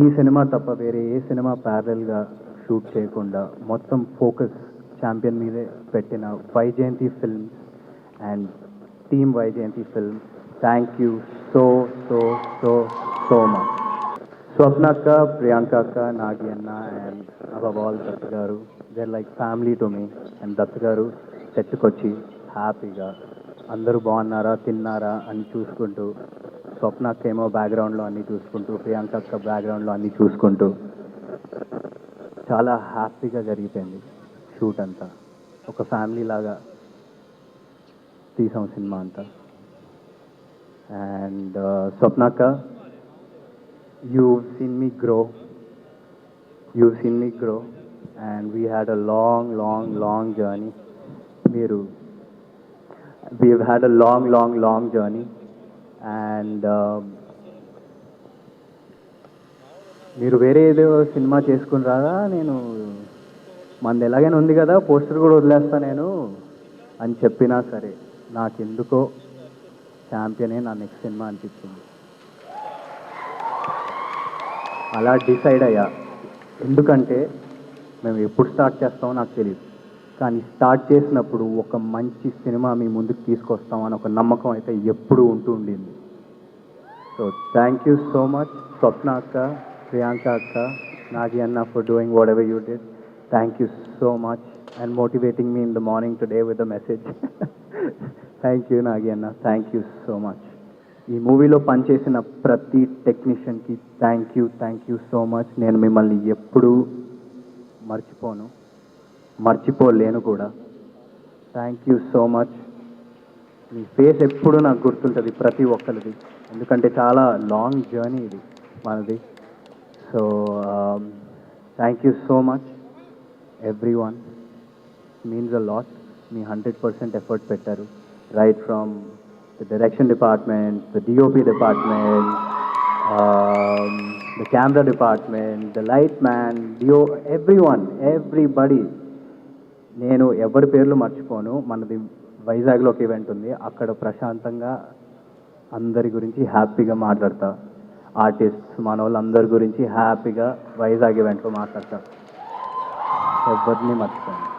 ఈ సినిమా తప్ప వేరే ఏ సినిమా ప్యారలల్గా షూట్ చేయకుండా మొత్తం ఫోకస్ ఛాంపియన్ మీదే పెట్టిన Vyjayanthi Films and team Vyjayanthi Films, thank you so so so so much. Swapna అక్క, ప్రియాంక అక్క, నాగి అన్న అండ్ అబవ్ ఆల్ దత్ గారు, they're like family to me. And Dutt గారు సెట్కి వచ్చి హ్యాపీగా అందరూ బాగున్నారా, తిన్నారా అని చూసుకుంటూ, స్వప్న అక్క ఏమో బ్యాక్గ్రౌండ్లో అన్నీ చూసుకుంటూ, ప్రియాంక అక్క బ్యాక్గ్రౌండ్లో అన్నీ చూసుకుంటూ చాలా హ్యాపీగా జరిగిపోయింది షూట్ అంతా. ఒక ఫ్యామిలీ లాగా తీసాం సినిమా అంతా. అండ్ స్వప్న అక్క, you've seen me grow and we had a long journey. We've had a long journey and మీరు వేరే ఏదో సినిమా చేసుకుని రాగా, నేను మనది ఎలాగైనా ఉంది కదా, పోస్టర్ కూడా వదిలేస్తా నేను అని చెప్పినా సరే, నాకెందుకో ఛాంపియనే నా నెక్స్ట్ సినిమా అనిపించింది. అలా డిసైడ్ అయ్యా. ఎందుకంటే మేము ఎప్పుడు స్టార్ట్ చేస్తామో నాకు తెలియదు, కానీ స్టార్ట్ చేసినప్పుడు ఒక మంచి సినిమా మీ ముందుకు తీసుకొస్తామని ఒక నమ్మకం అయితే ఎప్పుడూ ఉంటూ ఉండింది. So thank you so much Swapna అక్క, ప్రియాంక అక్క, నాగి అన్న for doing whatever you did. Thank you so much and motivating me in the morning today with a message. Thank you Nagi అన్న, థ్యాంక్ యూ సో మచ్. ఈ మూవీలో పనిచేసిన ప్రతి టెక్నీషియన్కి thank you so much. నేను మిమ్మల్ని ఎప్పుడూ మర్చిపోలేను కూడా. Thank you so much. మీ ఫేస్ ఎప్పుడు నాకు గుర్తుంటుంది ప్రతి ఒక్కరిది, ఎందుకంటే చాలా లాంగ్ జర్నీ ఇది మనది. So thank you so much everyone, means a lot. మీ 100% ఎఫర్ట్ పెట్టారు, right from the direction department, the DOP department, the camera department, the light man, everybody. నేను ఎవరి పేర్లు మర్చిపోను. మనది వైజాగ్లో ఒక ఈవెంట్ ఉంది, అక్కడ ప్రశాంతంగా అందరి గురించి హ్యాపీగా మాట్లాడతా. ఆర్టిస్ట్స్ మన వాళ్ళందరి గురించి హ్యాపీగా వైజాగ్ ఈవెంట్లో మాట్లాడతా. ఎవరిని మర్చిపోను.